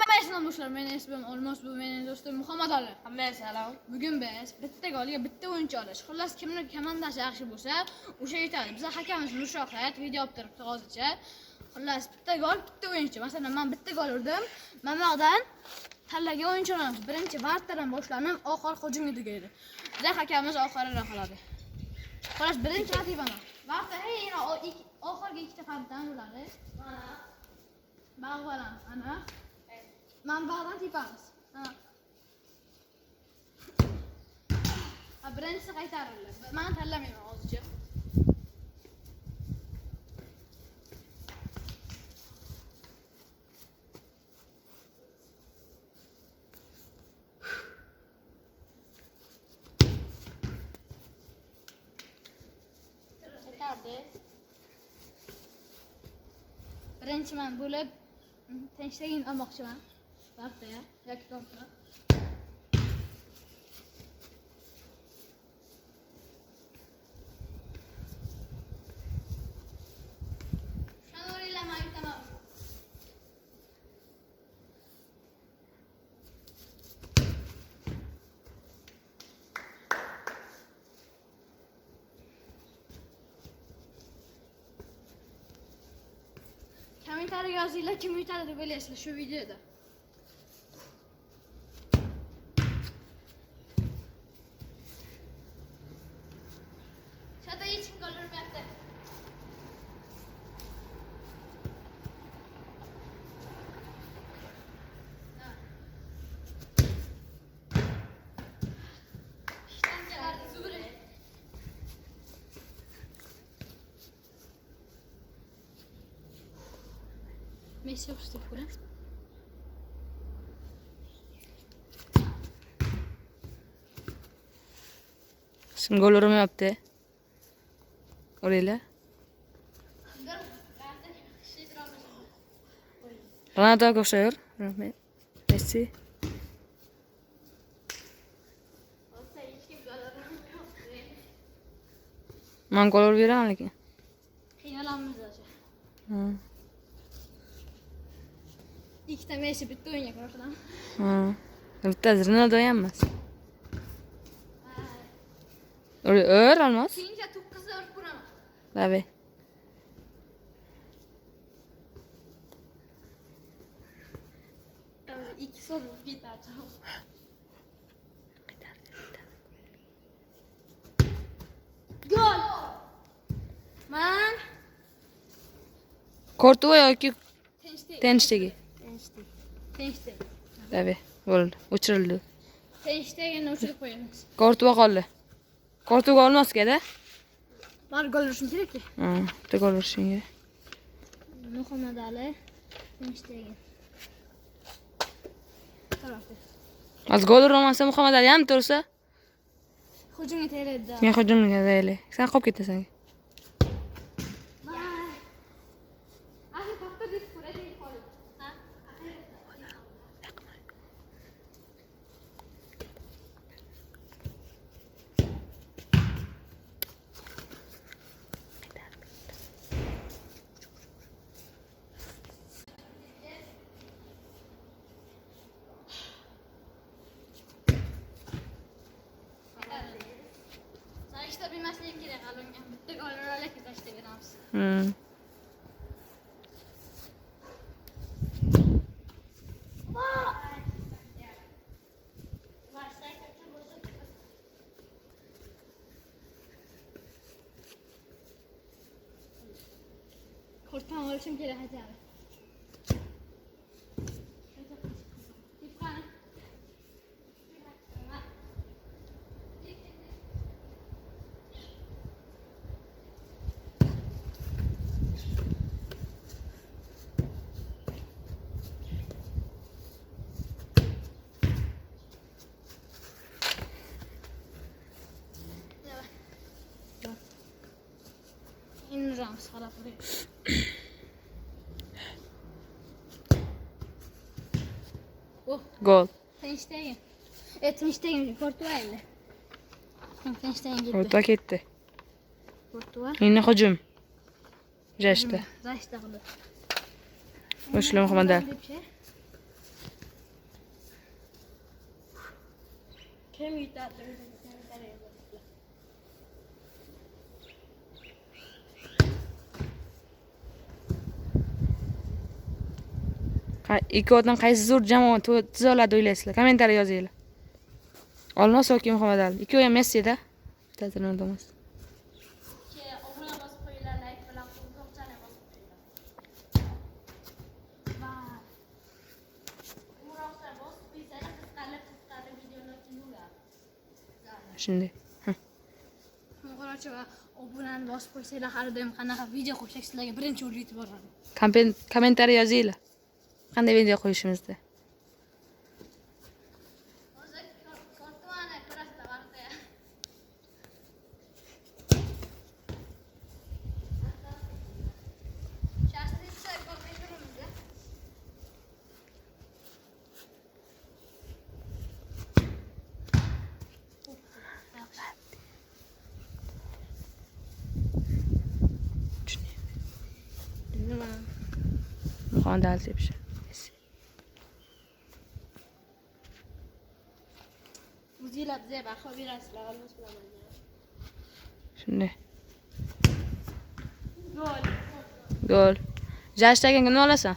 Hammasini boshlar. Mening ismim Olmos, bu mening do'stim Muhammad Ali. Hammaga salom. Bugun biz bitta golga bitta o'yinchi olish. Xullas kimning komandasi yaxshi bo'lsa, o'sha yetadi. Biz hakamimiz Nushohat video olib turibdi hozircha. Xullas bitta gol, bitta o'yinchi. Masalan, men bitta gol urdim. Mana yoqdan tanlagan o'yinchi olamiz. Birinchi vartadan boshlanib, oxir hujumga tugaydi. Biz hakamimiz oxiriroq qiladi. Xullas birinchi vazifamiz. Varta oxirgi ikkita fardan bo'ladi. Mana bag'balan, ana. Manbadan tepamiz. Birinchisi qaytarildi. Men tanlamayman hozircha. Qaytardi. Birinchi men bo'lib tinchligini olmoqchiman. Vaqtda yoki to'g'ri. Kommentarga yozinglar, kim yutadi deb o'ylaysizlar shu videoda. Shada hech kim gol urmayapti. Ishlanjalarni zubri. Messi usta pura. Sen gol urmayapti. O'yla. Ronaldoga o'xshayur. Messi. Men gol uraman lekin. Qiynalamiz hozir. İkita Messi bitta o'yinga ko'rdim. Bitta Ronaldo ham emas. Olmaz. Keyincha 9 urib ko'raman. Tabii. İki soru biter. Gol. Men Kortuva yoki Tenchtek. Tenchtegi. Tenchtek. Tabii. Bo'ldi. O'chirildi. Tenchtekni o'chirib qo'yamiz. Kortuva qoldi. Kortuva olmas kerak-da. Men gol urishim kerak-ku. Bitta gol urishingga. Muhammad Ali Tenchtek. Tarafta. Az gol urmasa Muhammad Ali ham tursa, Hujumga tayyorlaydi. men hujumga tayyorlay. Sen qolib ketasan. İşte bilmesine gerek alıngan. Bitta gol uralik tashlayib beramiz. Kortdan olishim kerak hadi. İndiramiz qarab buraya. Gol. Tinchtegin. Tinchtegin Portugalya. Tinchtegin gitti. O'ta ketdi. Portugal. Endi hujum. Jashda. Jashda qildi. Boshla Muhammad Ali. Kim yutadi? Kommentariy yozinglar. Ikkovidan qaysi zo'r jamoa tuza oladi o'ylaysizlar? Kommentariy yozinglar. Olmos yoki Muhammad Ali. Ikkovi ham Messi-da. Bittasi Ronaldo emas. Obuna bosib qo'yinglar, like bilan qo'ng'iroqchani bosib qo'yinglar. Va qo'ng'iroqcha bosib qo'ysangiz qisqarib videolar yurar. Shunday. Qo'ng'iroqcha va obunani bosib qo'ysanglar har doim qanaqa video qo'ysak sizlarga birinchi o'rin yetib boradi. Kommentariy yozinglar. Qanday video qo'yishimizni. Hozir kontuani ko'rasizlar vaqtda. Shastritsa ko'rmaymiz-da. Nima? Muhammad Ali tepshi. O'zinglar bizga baho berasizlar, olmos bilaman. Shunday. Gol. Gol. Jashtaganga nima olasan?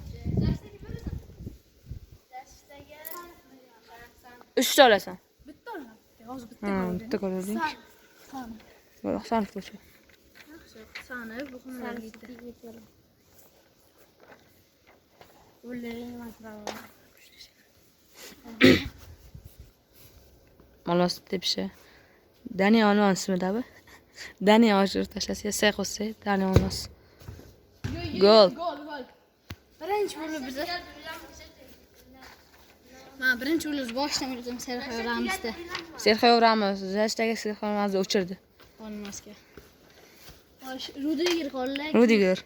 Dashtdagi 3 ta olasan. Bitta olaman. Hozir bitta Ha, ko'rdim. bitta ko'rding. Sani. Yo'q, sanib qo'ychi. Sani bu xonada. O'ylaring masraf. Olmos tepshi. Dani Olmos ismidami? Dani oshirib tashlasa, say qo'ysa, Dani Olmos. Gol. Gol. Birinchi bo'lib biz mana birinchi bo'lib boshdan o'zim Serxio Ramosda. Serxio Ramos jashtagi Serxio Ramosni o'chirdi. Olmasga. Xo'sh, Rudiger qoldi. Rudiger.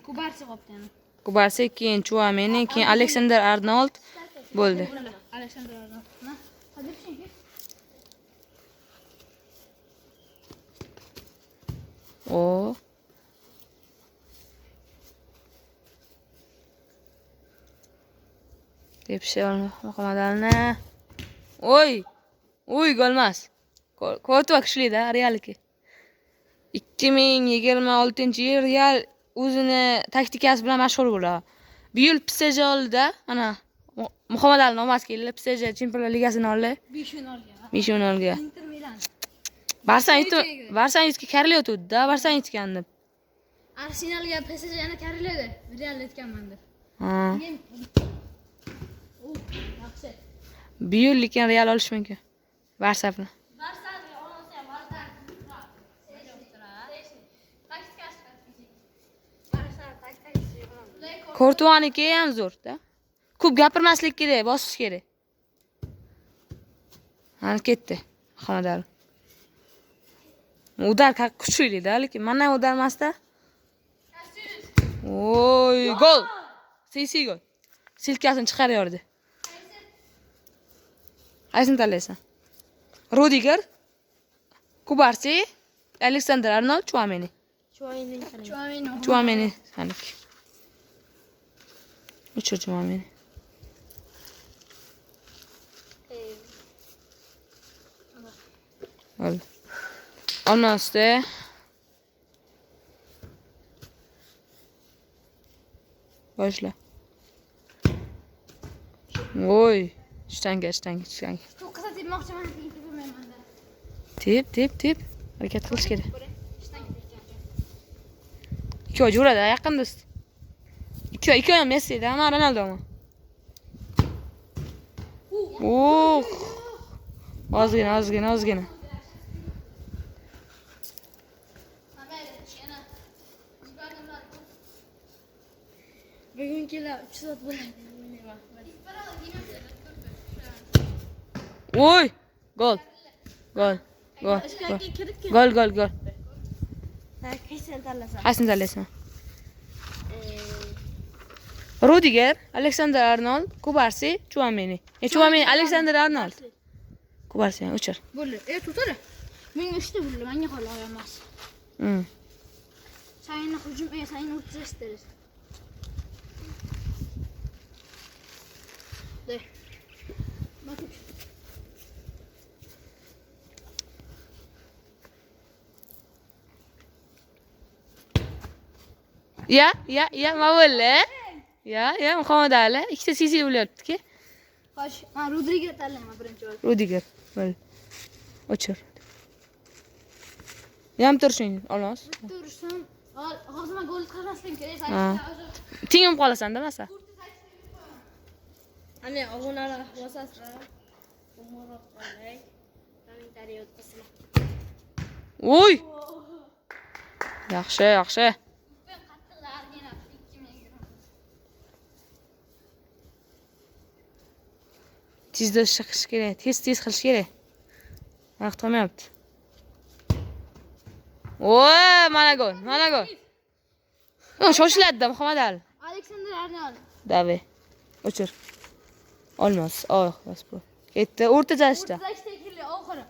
Kubarsi qolibdi yana. Kubarsi, keyin Chouameni, keyin Alexander Arnold bo'ldi. Alexander Arnold. Hadi bir şey. O. Tepshi Muhammad Alini. Oy! Oy, gol emas. Ko'rtva kuchli-da, Realniki. 2026-yil Real o'zini taktikasi bilan mashhur bo'ladi. Bu yil PSG oldida, mana Muhammad Ali nomasi keldi, PSG Chempionlar Ligasini oldi. 5 o'yin olgan. 5 o'yin olgan. Inter Milan. Barsa yutga Karli o'tdi-da, Barsa yutgan deb. Arsenalga PSG yana kariladi. Real aytganman deb. Ha. Yaxshi. Bu yil lekin Real olish mumkin. Barsa bilan. Barsaga olsa Barsa. Courtois'niki ham zo'r-da. Ko'p gapirmaslik kerak, bosish kerak. Ana ketdi. Xonadar. Udar kuchli-da, lekin mana udar emas-da. Oy, gol. Sisi gol. Silkasini chiqaryordi. Qaysini tanlaysan? Rudiger, Kubarsi, Alexander Arnold, Chouameni. Chouameni saniki. Uchur Chouameni. Oldu. Olmasdi. Boshla. Oy, ishtanga. To'qqizta tepmoqchiman, keyin tepmayman-da. Tep. Harakat qilish kerak. Ikkovi jo'rada, yaqin do'st. Ikkovi ham Messi-da, ama Ronaldomi? Ozgina. Bugungilar 3 soat bo'ladi. Oy! Gol. Gol. Qaysini tanlasan? Qaysini tanlaysan? Rudiger, Alexander Arnold, Kubarsi, Chouameni. Chouameni, Alexander Arnold. Kubarsi, o'chir. Bo'ldi. Tutadi. Menga 3 ta bo'ldi, menga hali emas. Sayni hujum, sayni o'tkazish isteriz. De. Ya, mavalla. Ya, Muhammad Ali. Ikkita CC bo'lyapti-ki. Xo'sh, men Rodriga tanlayman birinchi bo'lib. Rudiger. Bo'l. O'chir. Yam turishing, olmas. Tursin. Hozir men gol qilmasligim kerak. Ha. Tingim qolasan-da, masa. Ana obunalar bosasizlar. Umurot qolay. Kommentariy o'tkazinglar. Voy! Yaxshi. Ben qattiqlargina 2000 gram. Tezda chiqish kerak. Tez qilish kerak. Vaqt qolmayapti. Voy, mana gol. Shoshiladi-da, Muhammad Ali. Aleksandr Arnold. Davay. O'chir. Olmas. Bas bu. Ketdi, o'rta jashda. O'rtadagi shekilli oxiri.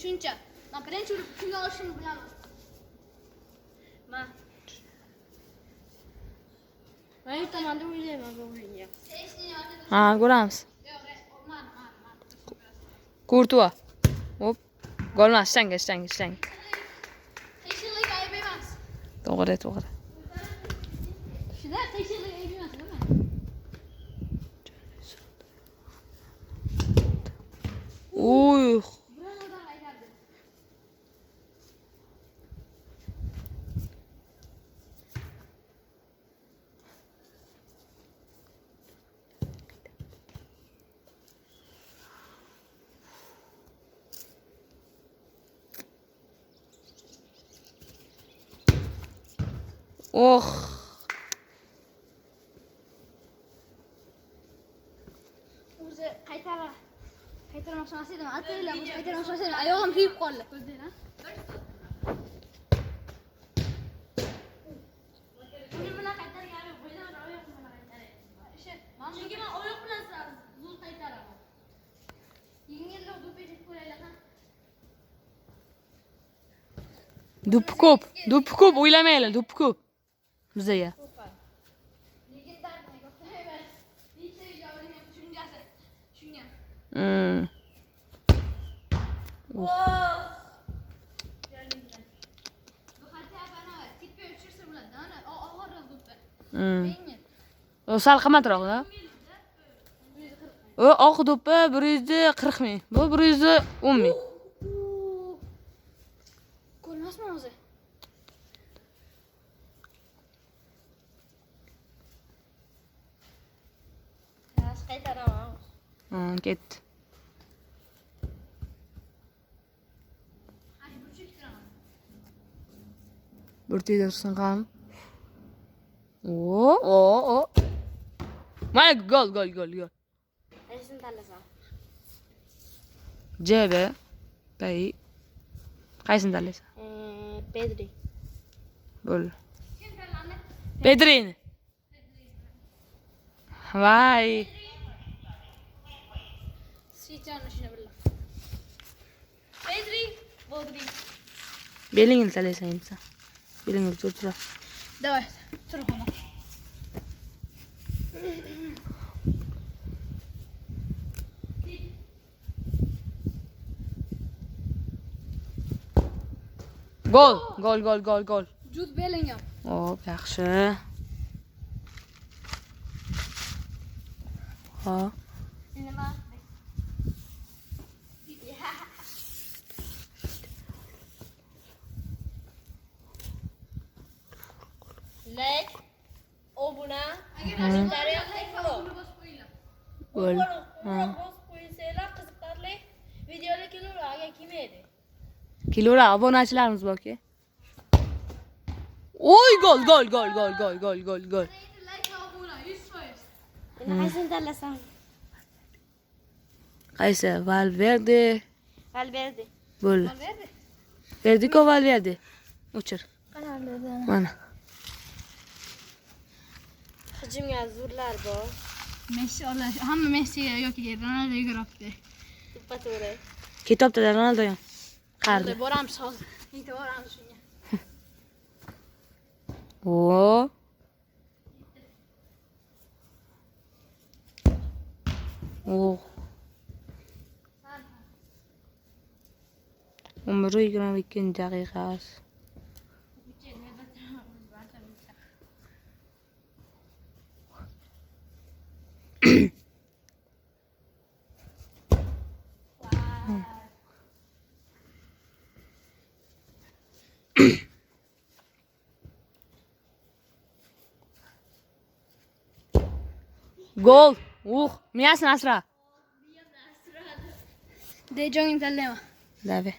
Shuncha. Men birinchi bo'lib kimga olishimni bilaman. Men tomanda o'ylayman bu o'yinga. Ha, ko'ramiz. Courtois. Hop. Golmas, ishlang. Tekshirlik ayb emas. To'g'ri. Shunda tekshirlik ayb emas, nima? Uy. Bironodan aytardi. O'zi qaytarmoqchi emas edim. Ataylar, o'zi qaytarmoqchi emas edim. Oyog'im kuyib qoldi. Ko'rdinglar? Uni bilan qaytarganim bo'ydan oyoq bilan qaytaray. Chunki men oyoq bilan zo'r qaytaraman. Yengilroq do'petib ko'raylar, ha? Do'ppi ko'p, o'ylamaylar, do'ppi ko'p. Bizga. Legendarniy katta emas. Ikkita javrining tushungasi. Tushungan. Bu xatya bana tipe uçursa bo'ladi, ana og'irroq do'ppi. Yengil. O sal qimmatroq-da. O oq do'ppi 140 ming. Bu 110 ming. Ko'rmasmi o'zi? Qaytaraman. Ketdi. Ay, bu chekiraman. Bir tegirsin ham. O. Mana gol. Qaysini tanlasam? JB. Bay. Qaysini tanlaysan? Pedri. Bo'l. Kim tanlandi? Pedrini. Vay. Siychani shuni bildim. Pedri, Bodri. Belingni tanlaysan endi sen. Belingni tur. Давай, tur xona. Gol. Jude Bellingham. Hop, yaxshi. Ha. Nima? Like, obuna, Kommentariy Bo'l. bosib qo'ysanglar qiziqarli videolar keladi, agar kelmaydi. Kilolar obunachilarimiz borki. Oy, gol. Like obuna 100%. Endi qaysini tanlasam? Qaysi? Valverde. Valverde. Bo'l. Valverde. Verdico Valverde. O'chir. Qanaqadir. Mana. Hujumga zo'rlar bor. Messi olash, hamma Messiga yoki Ronaldoga yuguribdi. To'ppa-to'g'ri. Ketobda Ronaldo ham. Qardi. Boramiz hozir. Bitta boramiz shunga. O. Umri 22 daqiqa. Gol. Miyasini asra. De Jongni tanlayman. Davay.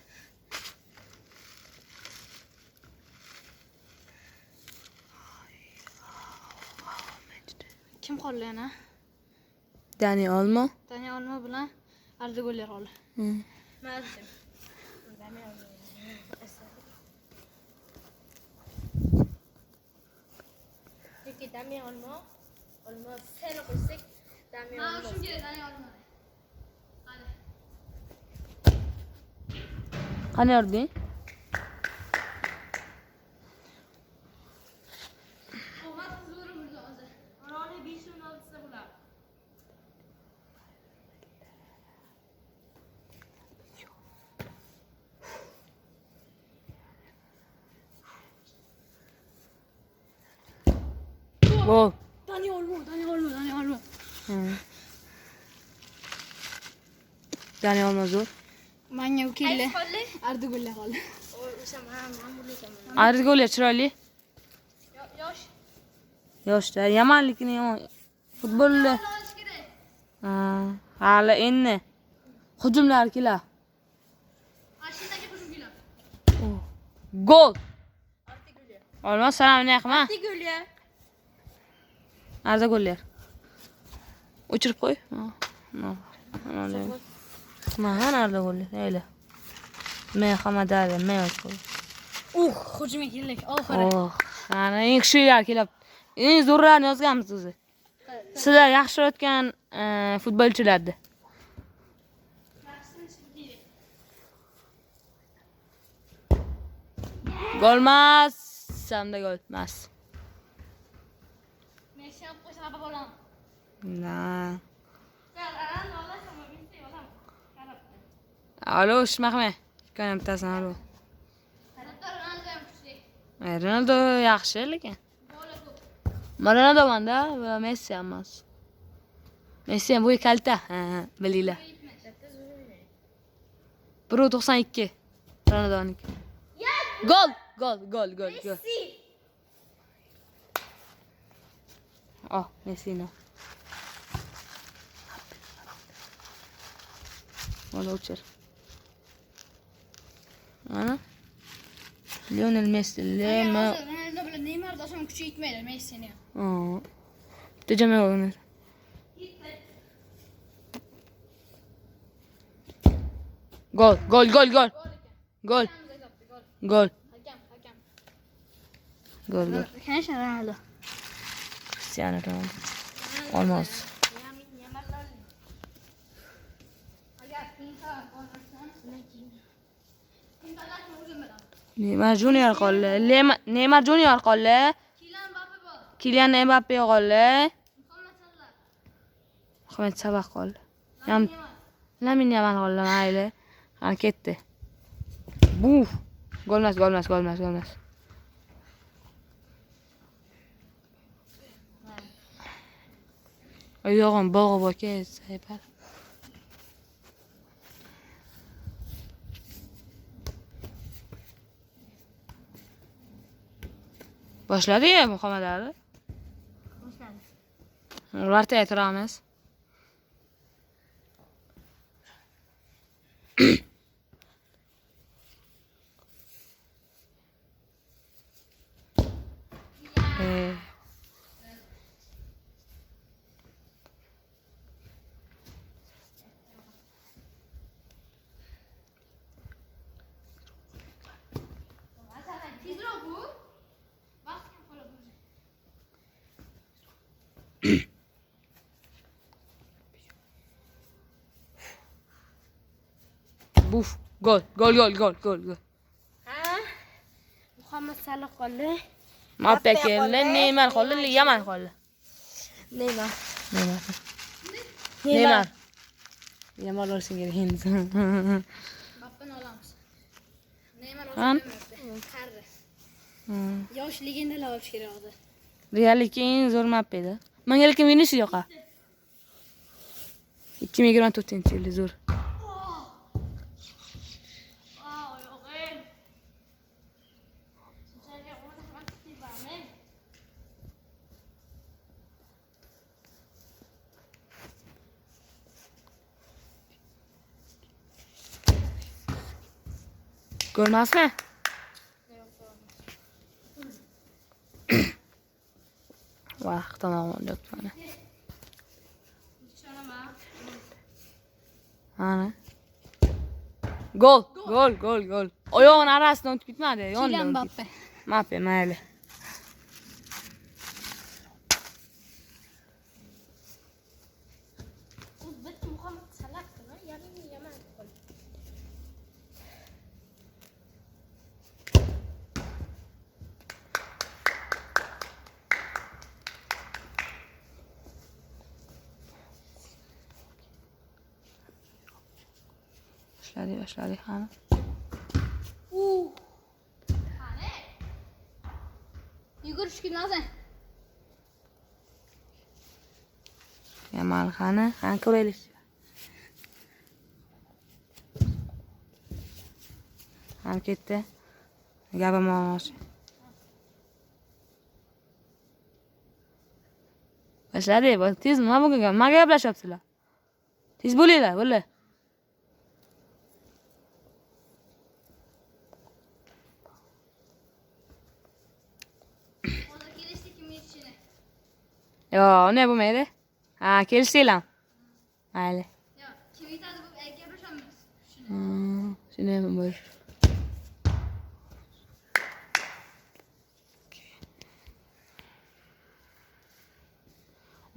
Kim qoldi yana? Dani Olmo. Dani Olmo bilan Ardigollar qoldi. Mazim. Yoki Dami olma seni qo'ysak Dami Ha, olma. shunga Dani Olmo. Hadi. Qani yording? Qomat zo'r bo'ldi hozir. Oroli 5-16 bular. Gol. Dani Olmo. Dani Olmo zo'r. Menga keldi. Qaysi qoldi? Ardigollar qoldi. O'sha ma'murlik ekan. Ardigollar chiroyli. Yosh. Yoshda yamanlikni yomon. Futbolda Olish kerak. hali endi hujumlar kelar. Ashinaga hujum kelar. Gol. Olmos salomini yaqma. Tigulya. Ardigollar. O'chirib qo'y. Mana Ardigollar. Ayla. Men Hamadali, men o'chirib. Hujumga keldik. Oxiri. Ana eng kuchlilar kelib. Eng zo'rlarni yozganmiz o'zi. Sizlar yaxshi o'tgan futbolchilarni. Golmas, samda golmas. Messi ham qo'ysa xafa bo'laman. Na. Qarang, olasam, Messi olam. Qarab. Alo, ishmaqme. Ko'nam tasan alo. Hatto Ronaldo ham kuchli. Ronaldo yaxshi lekin. Goli ko'p. Ronaldo manda va Messi emas. Messi ham bo'yi kalta, bilinglar. 1.92. Ronaldoniki. Gol. Messi. Messi no. Ola uçur. Ana. Lionel Messi. Ronaldo bilan Neymar do'stim kuchi yetmaydi Messini. Tejame oynar. Gol. Gol. Hakam. Gol. Qanaqa Ronaldo? Cristiano Ronaldo. Olmos. Agar Inter qolmasan, Interdan hujum bilan. Neymar Junior qoldi. Neymar Junior qoldi. Kylian Mbappe bor. Kylian Mbappe qoldi. Muhammad Salah. Muhammad Salah qoldi. Lamine Yamal qoldi, mayli. Ha ketdi. Buf. Golmas. Oyog'im bog'i boka, saypar. Boshladi-ya Muhammad Ali. Boshladi. Ularga turamiz. Tezroq bu. Vaqt kam qolib o'zi. Buf. Gol. Ha? Muhammad Salah qoldi. Mbappe keldi, Neymar qoldi, Yaman qoldi. Neymar. Yaman olsin kerak endi. Mbappeni olamiz. Neymar Han? qarri. Yosh legendalar olish kerak hozir. Reallikka eng zo'r Mbappe-da. Menga lekin Vinicius yoqadi. 2024-yil zo'r. Ko'rmasmi? Vaqt tamom debdi mana. Ana. Gol. Oyog'ini arasidan o'tib ketmadi, Kylian yondan. Mbappe. Mbappe, mayli. Bitta Muhammad Salah qilma, Yamin Yamal qil. Boshladi qani. Qani? Yugurish kelmasin. Yamal qani? Qani ko'raylik. Qani ketdi. Gapim olmoqchi. Boshladi, tez nima bo'lgan? Nimaga gaplashyapsizlar? Tez bo'linglar, bo'ldi. Hozir kelishdi kim yetishini. Yo'q, unday bo'lmaydi. Ha, kelishinglar. Mayli. Yo'q, kim yetadi bu gaplashamiz. Shunday bo'l.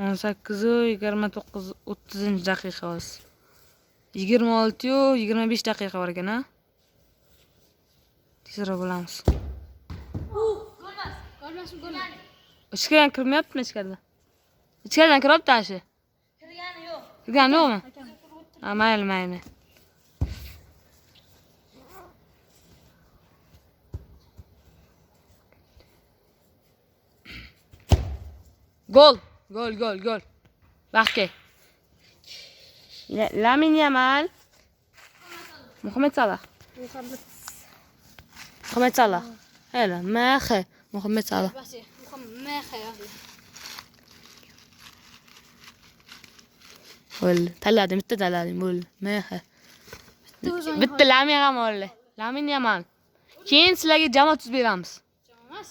18:29:30 daqiqa hozir. 26:25 daqiqa bor ekan, ha? Tezroq bo'lamiz. Golmas. Ichkaridan kirmayaptimi ichkaridan? Ichkaridan kiryapti ashi. Kirgani yo'q. Kirgani yo'qmi? Ha, mayli. Gol. Vaqtga. Lamin Yamal. Muhammad Salah. Hela, Muhammad Salah. Basi, Muhammad xayoli. Bo'ldi. Bitta tanladim, bo'ldi. Bitta Lamin ham oldi. Lamin Yamal. Keyin sizlarga jamoa tuzib beramiz. Emas.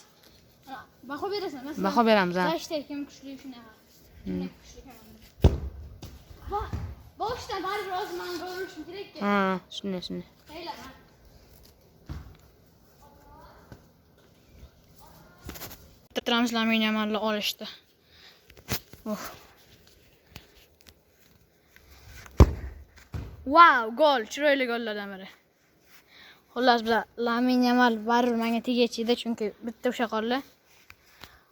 Baho berasan, masalan. Baho beramiz, ha. Zashta kim kuchli shunaqa. Kuchli ham. Boshdan baribir o'z men bo'lishim kerak-ku. Ha, shunday. Qaylar, ha. Translamin Yamalni olishdi. Wow, gol, chiroyli gollardan biri. Xullas, biz Lamin Yamal baribir menga tegachiydi, chunki bitta o'sha qoldi.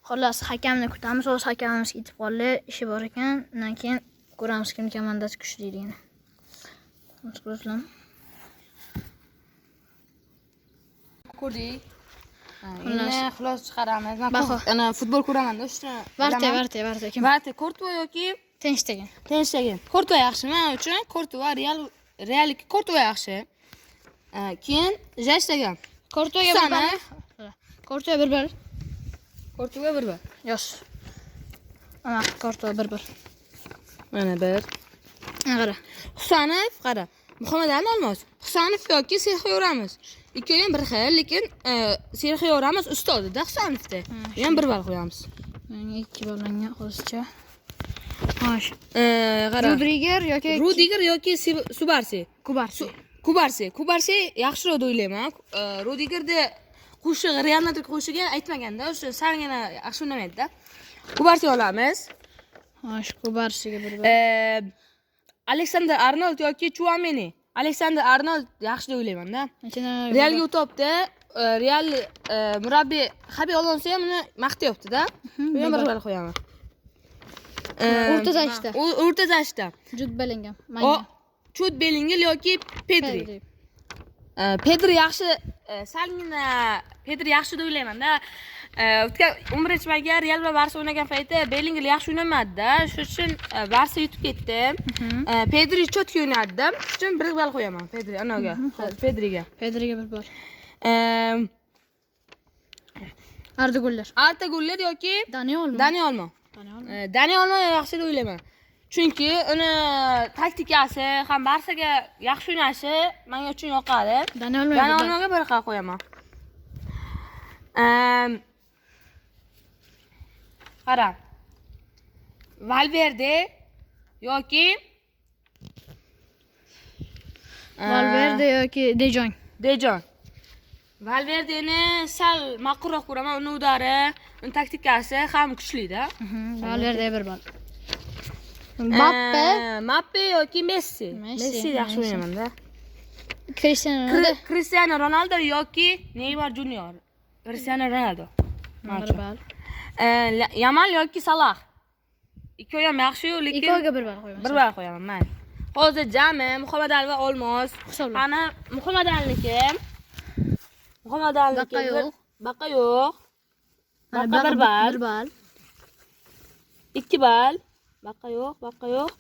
Xullas, hakamni kutamiz, o'z hakamimiz ketib qoldi, ishi bor ekan. Undan keyin ko'ramiz kim komandasi kuchliligini. Ko'ramiz. Ko'rdik. Xulos chiqaramiz. Men ana futbol ko'raman-da, shuni. Varte kim? Varte Courtois yoki Tinchtagan. Courtois yaxshi men uchun. Courtois Real Courtois yaxshi. Keyin Jashtagan. Courtoisga bir-bir. Courtois bir-bir. Courtois bir-bir. Yosh. Ana Courtois bir-bir. Mana bir. Qara. Husanov, qara. Muhammad Almaz. Husanov yoki Serxio Ramos. Ikkovi ham bir xil, lekin Serxio Ramos ustodida Husanovda. Ham bir bal qo'yamiz. Menga 2 ballanga hozircha. Xo'sh. Qara. Rudiger yoki Subarsi. Kubarsi yaxshiroq deb o'ylayman. Rudigerda qo'shig'i Real Madrid qo'shig'i aytmaganda, o'sha salgina yaxshi o'ynamaydi-da. Kubarsi olamiz. Xo'sh, Kubarsiga bir-bir. Alexander Arnold yoki Chouameni. Alexander Arnold yaxshi deb o'ylayman-da. Realga o'tibdi. Real murabbiy Xabi Alonso ham uni maqtayapti-da. Men bir bal qo'yaman. O'rta zashda. Jude Bellingham. Jude Bellingham yoki Pedri. Pedri yaxshi, salgina Pedri yaxshi deb o'ylayman-da. O'tgan 11-mayga Real va Barsa o'ynagan paytda Bellingham yaxshi o'ynamadi-da. Shuning uchun Barsa yutib ketdi. Pedri chotga o'ynadi-da. Shuning uchun bir bal qo'yaman Pedri anaga. Pedriga bir bal. Arda Güler yoki Dani Olmo. Dani Olmo yaxshi deb o'ylayman. Chunki uni taktikasi ham Barsaga yaxshi o'ynashi menga uchun yoqadi. Dani Dani olmaydi. Olmoga bir qilib qo'yaman. Qara. Valverde yoki Valverde yoki De Jong. De Jong. Valverdeni sal ma'qulroq ko'raman. Uni udari, uni taktikasi ham kuchli-da. Valverde bir bal. Mbappe yoki Messi. Messi, Messi yaxshi Messi. o'ynayman-da. Cristiano Ronaldo. Cristiano Ronaldo yoki Neymar Junior. Cristiano Ronaldo. Bir bal. Yamal yoki Salah. Ikkovi ham yaxshi-yu, lekin Ikkoviga bir bal qo'yamiz. bir bal qo'yaman men. Hozir jami Muhammad Ali va Olmos. Hisobla. Qani Muhammad Aliniki. Muhammad Aliniki. Baqa yo'q. Baqa yo'q. Mana Baqa bir bal. Bir bal. 2 bal. Baqa yo'q, baqa yo'q.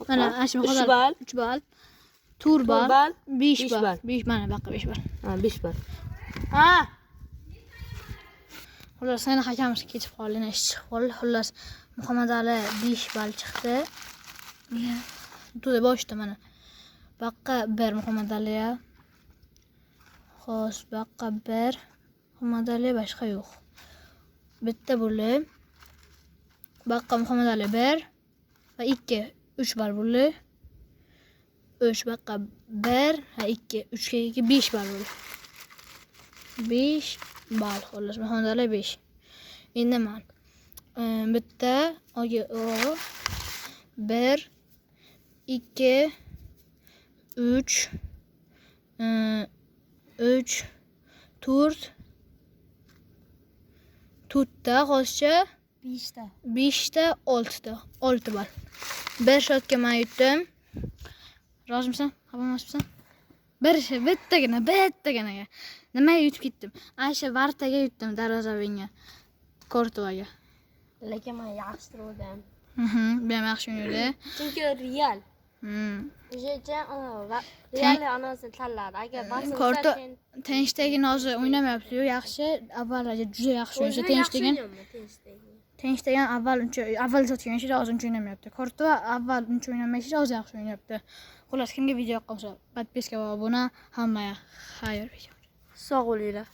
Mana Ashim 3 bal. 3 bal. Tur bal. bal, 5 besh bal. bal. 5 mana baqa 5 bal. Ha, 5 bal. Ha, Xullas, yana hakamimiz ketib qoldi, yana ish chiqib qoldi. Xullas, Muhammad Ali 5 bal chiqdi. To'da boshda mana. Baqa 1 Muhammad Aliga. Xo'sh, baqa 1 Muhammad Ali boshqa yo'q. Bitta bo'ldi. Baqa Muhammad Ali 1 va 2 3 bal bo'ldi. 3 baqa 1 va 2 3 ga 2 5 bal bo'ldi. 5 bal xullas Muhammad Ali 5. Endi men bitta oga 1 2 3 3 4 to'rtta hozircha 5 ta 6 ta 6 bal. 1 shotga men yutdim. Rozimisan? Xafa emasmisan? Bittagina. Nimaga yutib ketdim? Aysha Vartaga yutdim, darvozabonga. Kortovaga. Lekin men yaxshi turdim. Bu ham yaxshi o'ynadi. Chunki Real. O'shacha Real anasi tanladi. Agar Korto Tenchtegin hozir o'ynamayapti-yu, yaxshi. Avvalgi juda yaxshi o'ynadi. Tenchtegin avval zotga o'ynashdi, hozir uncha o'ynamayapti. Korto avval uncha o'ynamashdi, hozir yaxshi o'ynayapti. Xullas, kimga video yoqqan bo'lsa, podpiska va obuna hammaga xayr. sog' bo'linglar.